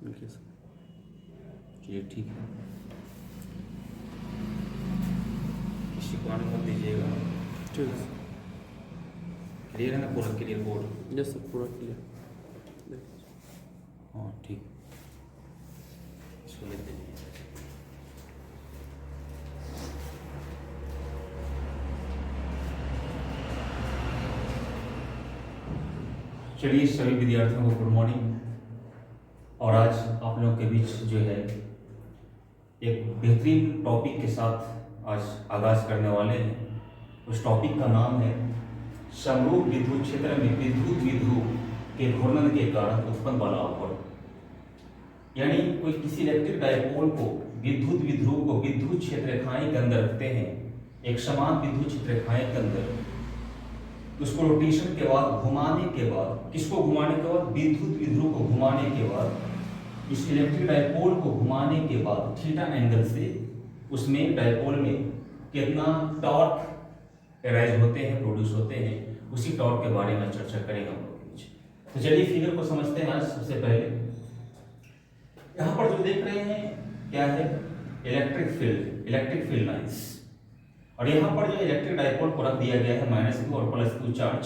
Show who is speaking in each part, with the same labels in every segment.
Speaker 1: Okay sir, चलिए ठीक है।
Speaker 2: इसी को आने मत दीजिएगा।
Speaker 1: ठीक है सर।
Speaker 2: क्लियर है ना, पूरा क्लियर बोर्ड?
Speaker 1: यस सर, पूरा क्लियर।
Speaker 2: हाँ ठीक, इसको लिख दीजिए। चलिए सभी विद्यार्थियों को गुड मॉर्निंग। और आज आप लोगों के बीच जो है एक बेहतरीन टॉपिक के साथ आज आगाज करने वाले हैं। उस टॉपिक का नाम है समरूप विद्युत क्षेत्र में विद्युत विध्रुव के घूर्णन के कारण उत्पन्न वाला अपवर्ड। यानी कोई किसी इलेक्ट्रिक डायपोल को विद्युत विध्रुव को विद्युत क्षेत्र रेखाएं के अंदर रखते हैं, एक समान विद्युत क्षेत्र रेखाएं के अंदर, उसको रोटेशन के बाद घुमाने के बाद, किसको घुमाने के बाद? विद्युत विध्रुव को घुमाने के बाद, इस इलेक्ट्रिक डायपोल को घुमाने के बाद थीटा एंगल से उसमें डायपोल में कितना टॉर्क एराइज होते हैं, प्रोड्यूस होते हैं, उसी टॉर्क के बारे में चर्चा करेंगे हम लोग के बीच। तो चलिए फिगर को समझते हैं। आज सबसे पहले यहाँ पर जो देख रहे हैं क्या है? Electric field lines. और यहाँ पर जो इलेक्ट्रिक डायपोल को रख दिया गया है -q और +q चार्ज,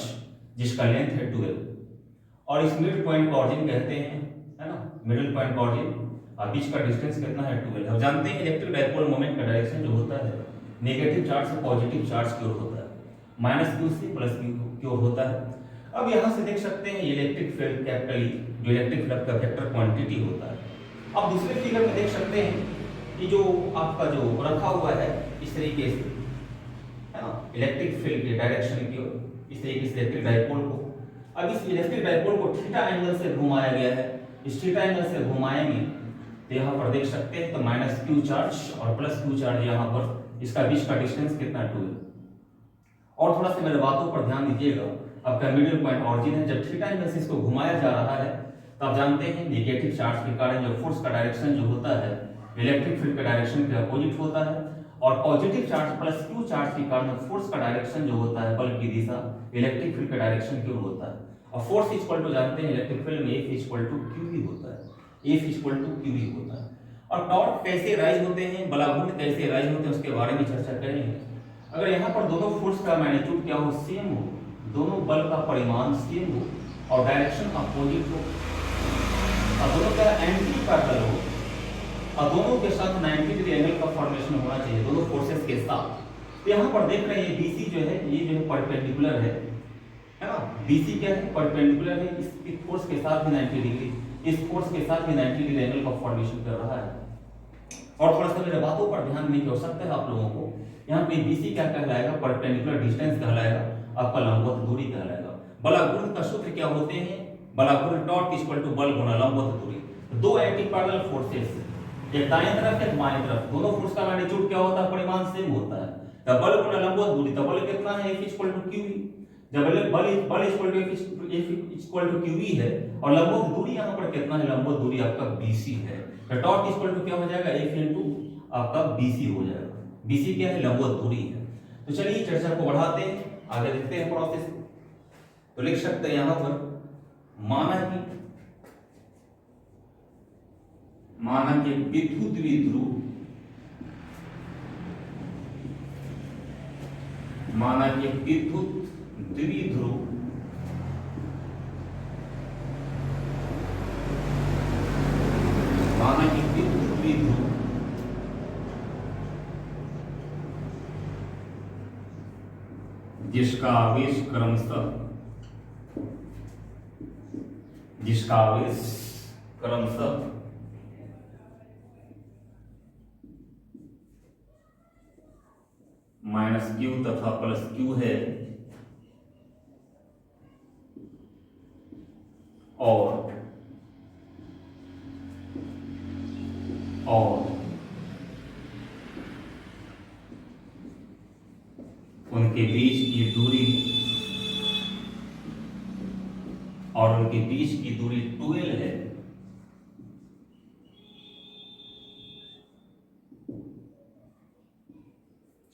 Speaker 2: जिसका लेंथ है 12, और इस मिड पॉइंट का ऑरिजिन कहते हैं, है ना, मिडिल पॉइंट का ऑरिजिन, और बीच का डिस्टेंस कितना है? 12। अब जानते हैं इलेक्ट्रिक डायपोल मोमेंट का डायरेक्शन जो होता है नेगेटिव चार्ज से पॉजिटिव चार्ज की ओर होता है, -q से +q की ओर होता है। अब यहाँ से देख सकते हैं इलेक्ट्रिक फील्ड कैपिटल E, जो इलेक्ट्रिक फील्ड का वेक्टर क्वांटिटी होता है। अब दूसरे फिगर में देख सकते हैं कि जो आपका जो रखा हुआ है इस तरीके से, है ना, इलेक्ट्रिक फील्ड के डायरेक्शन की ओर, इस तरीके से इलेक्ट्रिक डायपोल को, अब इस इलेक्ट्रिक डायपोल को थीटा एंगल से घुमाया गया है। इस थीटा एंगल से घुमाएंगे तो यहाँ पर देख सकते हैं तो -q चार्ज और +q चार्ज, यहाँ पर इसका बीच का डिस्टेंस कितना? 2 है। और थोड़ा सा मेरे बातों पर ध्यान दीजिएगा। आपका मिडिल पॉइंट ऑरिजिन है, जब थीटा एंगल से इसको घुमाया जा रहा है तो आप जानते हैं नेगेटिव चार्ज के कारण जो फोर्स का डायरेक्शन जो होता है इलेक्ट्रिक फील्ड के डायरेक्शन के अपोजिट होता है, और पॉजिटिव चार्ज +q चार्ज के कारण फोर्स का डायरेक्शन जो होता है, बल की दिशा इलेक्ट्रिक फील्ड के डायरेक्शन की ओर होता है। और फोर्स इक्वल टू जानते हैं इलेक्ट्रिक फील्ड में F इक्वल टू QE होता है, F इक्वल टू QE होता है। और टॉर्क कैसे राइज होते हैं, बलाघूर्ण कैसे राइज होते हैं, उसके बारे में चर्चा करेंगे। अगर यहाँ पर दोनों फोर्स का मैग्नीट्यूड क्या हो? सेम हो, दोनों बल का परिमाण सेम हो और डायरेक्शन अपोजिट हो, और दोनों का एंटी पैरेलल हो, और दोनों के साथ 90 डिग्री एंगल का फॉर्मेशन होना चाहिए, दोनों फोर्सेस के साथ। तो यहाँ पर देख रहे हैं BC जो है, ये जो है परपेंडिकुलर है ना, BC क्या है? परपेंडिकुलर है, इस फोर्स के साथ भी 90 डिग्री, इस फोर्स के साथ भी 90 डिग्री एंगल का फॉर्मेशन कर रहा है। और थोड़ा सा मेरे बातों पर ध्यान देने की आवश्यकता है आप लोगों को। यहाँ पे BC क्या कहलाएगा? परपेंडिकुलर डिस्टेंस कहलाएगा, आपका लंबवत दूरी कहलाएगा। बलाघूर्ण का सूत्र क्या होते हैं? बलाघूर्ण टॉर्क इक्वल टू बल गुना लंबवत दूरी। दो एंटी पैरेलल फोर्सेस, एक दाएं तरफ एक बाएं तरफ, दोनों फोर्स का मैग्नीट्यूड क्या होता है? परिमाण सेम होता है। तो बल गुना लंबवत दूरी, तो बल कितना है? F equal to QE। जब बल equal to F equal to QE है, और लंबवत दूरी यहाँ पर कितना है? लंबवत दूरी आपका BC है। तो टॉर्क इक्वल टू क्या हो जाएगा? F इनटू आपका BC हो जाएगा। BC क्या है? लंबवत दूरी है। तो चलिए चर्चा को बढ़ाते हैं, आगे देखते हैं प्रोसेस। तो लिख सकते हैं यहाँ पर माना कि विद्युत विध्रुव, माना कि विद्युत द्विध्रुव माना कि विद्युत द्विध्रुव जिसका आवेश क्रमशः -q तथा +q है, और उनके बीच की दूरी 12 है,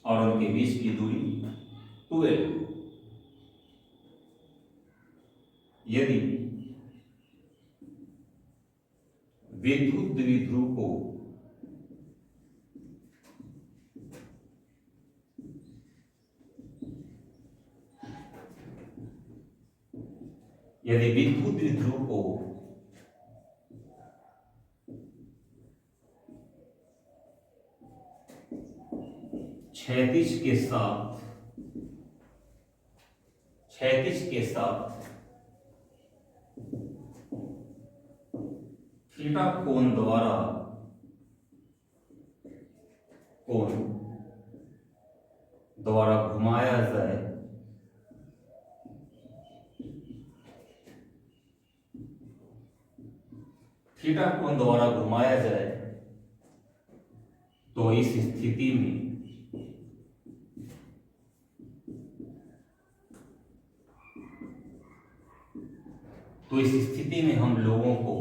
Speaker 2: और उनके बीच की दूरी 12। यदि विद्युत द्विध्रुव को यदि विद्युत द्विध्रुव को क्षैतिज के साथ थीटा कोण द्वारा घुमाया जाए थीटा कोण द्वारा घुमाया जाए तो इस स्थिति में हम लोगों को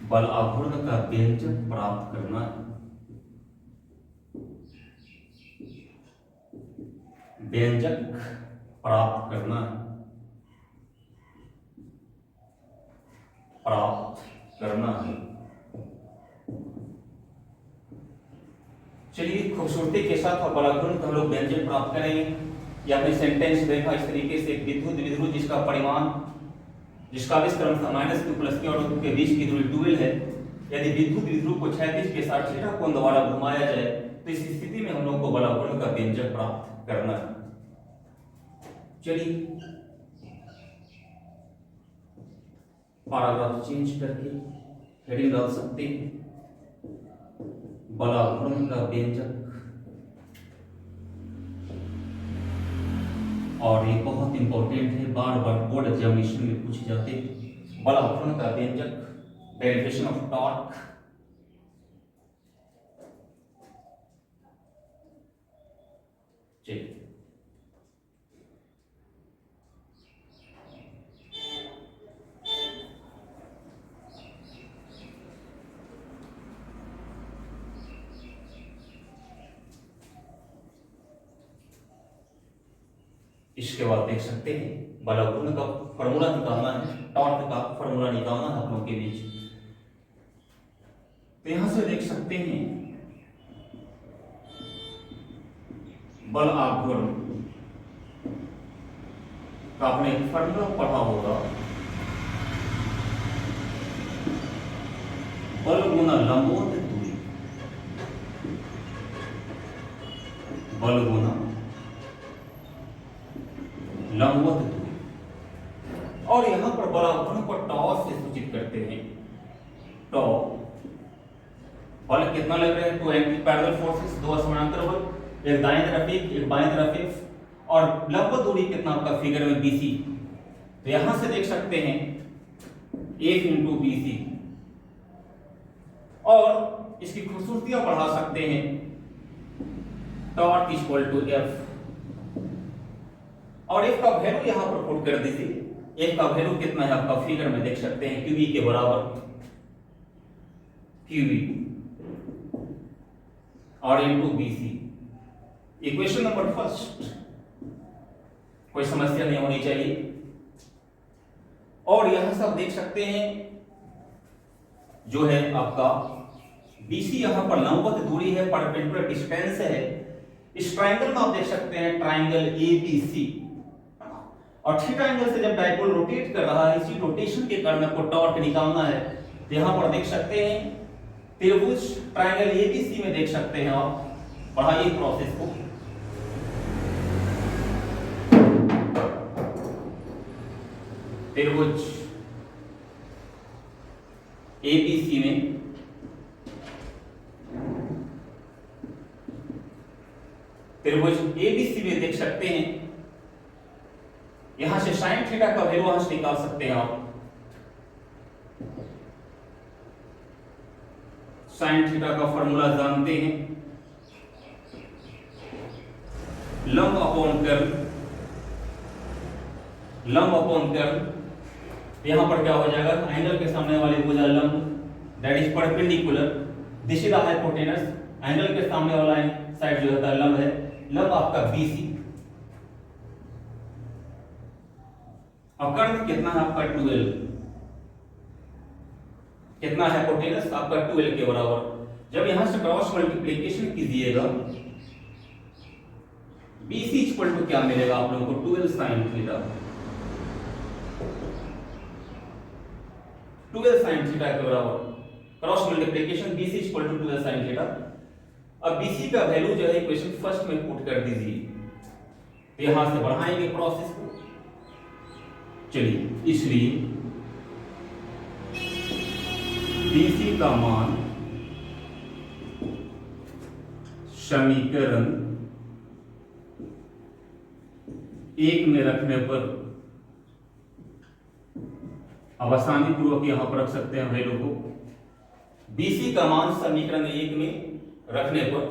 Speaker 2: बल आघूर्ण का व्यंजक प्राप्त करना है। चलिए खूबसूरती के साथ बल आघूर्ण का हम लोग व्यंजक प्राप्त करेंगे। ये आपने सेंटेंस देखा इस तरीके से, विद्युत द्विध्रुव जिसका परिमाण जिसका क्रमशः -q + q और q के बीच की दूरी 2l है, यदि विद्युत द्विध्रुव को क्षैतिज के साथ थीटा कोण द्वारा घुमाया जाए तो इस स्थिति में हम लोग को बल आघूर्ण का व्यंजक प्राप्त करना है। चलिए पैराग्राफ चेंज करके हेडिंग डाल सकते हैं, बल आघूर्ण का व्यंजक। और ये बहुत इंपॉर्टेंट है, बार बार बोर्ड एग्जामिनेशन में पूछे जाते हैं। बल आघूर्ण का व्यंजक, डेरिवेशन ऑफ टॉर्क। चलिए इसके बाद देख सकते हैं बल आघूर्ण का फॉर्मूला निकालना है, टॉर्क का फॉर्मूला निकालना है आप लोगों के बीच। तो यहां से देख सकते हैं बल आघूर्ण का आपने एक फॉर्मूला पढ़ा होगा, बल गुना लंबवत दूरी, बल गुना लंबवत दूरी। और यहां पर बल आघूर्ण को टॉ से सूचित करते हैं। टॉ बल कितना लग रहा है? 2 एंटी पैरेलल फोर्सेस, 2 समानांतर बल, एक दाएं तरफ एक बाएं तरफ एक, और लंबवत दूरी कितना आपका फिगर में BC। तो यहां से देख सकते हैं 1 × BC। और इसकी खूबसूरतियां बढ़ा सकते हैं, टॉर्क = F। और F का वैल्यू यहां पर पुट कर दीजिए। F का वैल्यू कितना है आपका फिगर में देख सकते हैं, QE के बराबर, QE और into BC। Equation number first, कोई समस्या नहीं होनी चाहिए। और यहां सब देख सकते हैं जो है आपका BC यहां पर लंबवत दूरी है, परपेंडिकुलर डिस्टेंस है। इस ट्रायंगल में आप देख सकते हैं ट्रायंगल ABC, और थीटा एंगल से जब डायपोल रोटेट कर रहा है, इसी रोटेशन के कारण आपको टॉर्क निकालना है। तो यहां पर देख सकते हैं त्रिभुज ट्रायंगल ABC में देख सकते हैं आप, बढ़ाइए प्रोसेस को। त्रिभुज ABC में देख सकते हैं, यहां से sin थीटा का वैल्यू वहां से निकाल सकते हैं आप। sin थीटा का फॉर्मूला जानते हैं, लंब अपॉन कर्ल तो यहाँ पर क्या हो जाएगा, एंगल के सामने वाली भुजा लंब that is perpendicular, this is the hypotenuse, angle के सामने वाला साइड जो होता है लंब है, लंब आपका BC। अब कर्ण कितना है आपका 12, कितना है हाइपोटेनस आपका 12 के बराबर। जब यहां से क्रॉस मल्टीप्लिकेशन कीजिएगा BC इक्वल टू क्या मिलेगा आप लोगों को, 12 sin थीटा, 12 sin थीटा के बराबर cross multiplication BC equal to 12 sin theta. अब BC का वैल्यू जो है इक्वेशन फर्स्ट में पुट कर दीजिए, तो यहां से बढ़ाएंगे प्रोसेस को। चलिए, इसलिए BC का मान समीकरण 1 में रखने पर, अब आसानी पूर्वक यहां पर रख सकते हैं वैल्यू को, BC का मान समीकरण 1 में रखने पर,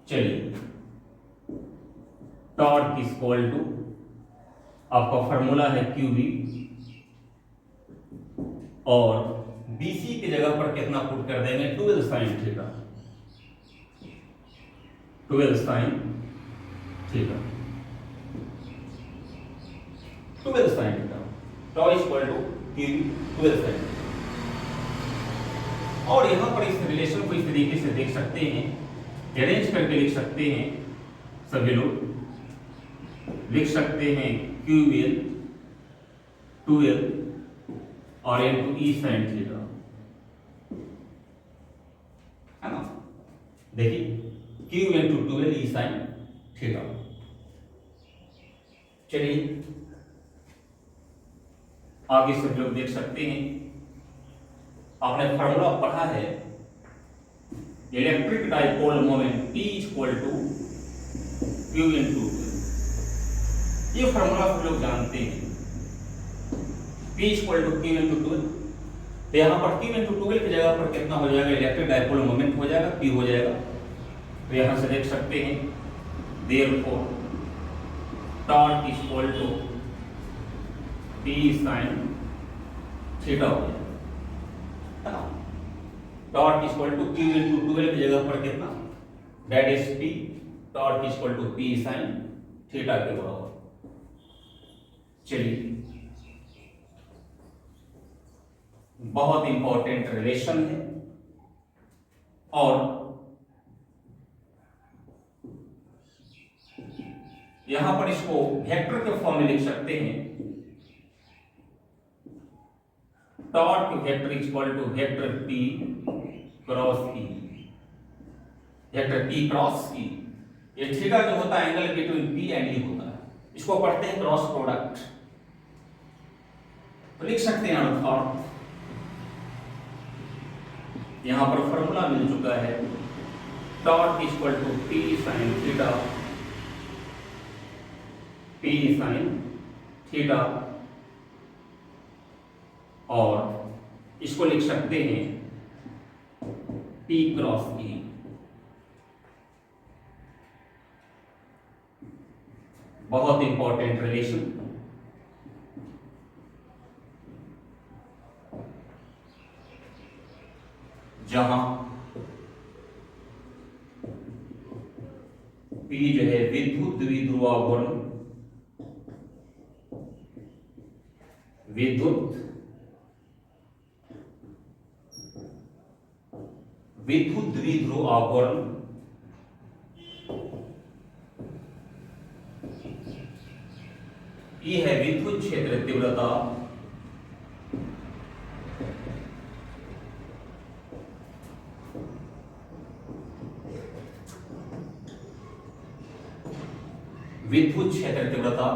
Speaker 2: चलिए टॉर्क इक्वल टू आपका फॉर्मूला है QV, और BC की जगह पर कितना पुट कर देंगे, 12 sin theta, 12 sin theta, 12 sin theta, tau equal to QV 12 sin। और यहां पर इस रिलेशन को इस तरीके से देख सकते हैं, अरेंज करके लिख सकते हैं, सभी लोग लिख सकते हैं QL 12 और इनटू E sin थीटा, है ना। देखिए Q into 12 E sin theta. चलिए आगे सब लोग देख सकते हैं, आपने फार्मूला पढ़ा है, electric dipole moment P equal to Q into 12, ये फार्मूला सब लोग जानते हैं, P equal to Q into 12। तो यहाँ पर Q इनटू 12 की जगह पर कितना हो जाएगा, इलेक्ट्रिक डाइपोल मोमेंट हो जाएगा, P हो जाएगा। तो यहाँ से देख सकते हैं, therefore torque equal to P sin theta हो जाएगा, है ना। Torque equal to Q into 12 की जगह पर कितना, that is P, torque equal to P sin theta के बराबर। चलिए, बहुत इंपॉर्टेंट रिलेशन है, और यहां पर इसको वेक्टर के फॉर्म में लिख सकते हैं, torque vector equal to vector P cross E, vector P cross E। ये थीटा जो होता है angle between P and E होता है, इसको पढ़ते हैं क्रॉस प्रोडक्ट। तो लिख सकते हैं अर्थात यहां पर फॉर्मूला मिल चुका है, torque equal to P sin theta, P sin theta, और इसको लिख सकते हैं P क्रॉस E। बहुत इंपॉर्टेंट रिलेशन, जहां P जो है विद्युत द्विध्रुवावरण, विद्युत द्विध्रुव आवरण, ये है विद्युत क्षेत्र तीव्रता, विद्युत क्षेत्र तीव्रता,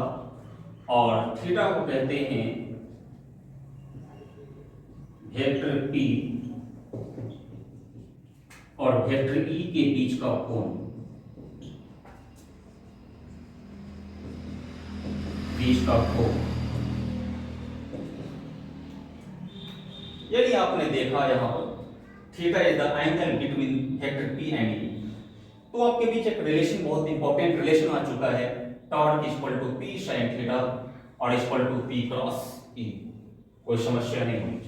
Speaker 2: और थीटा को कहते हैं वेक्टर P और वेक्टर E के बीच का कोण, यदि आपने देखा यहां पर theta is the angle between vector P and E, तो आपके बीच एक रिलेशन, बहुत इंपॉर्टेंट रिलेशन आ चुका है, torque equal to P sin theta और equal to P cross E। कोई समस्या नहीं होनी चाहिए।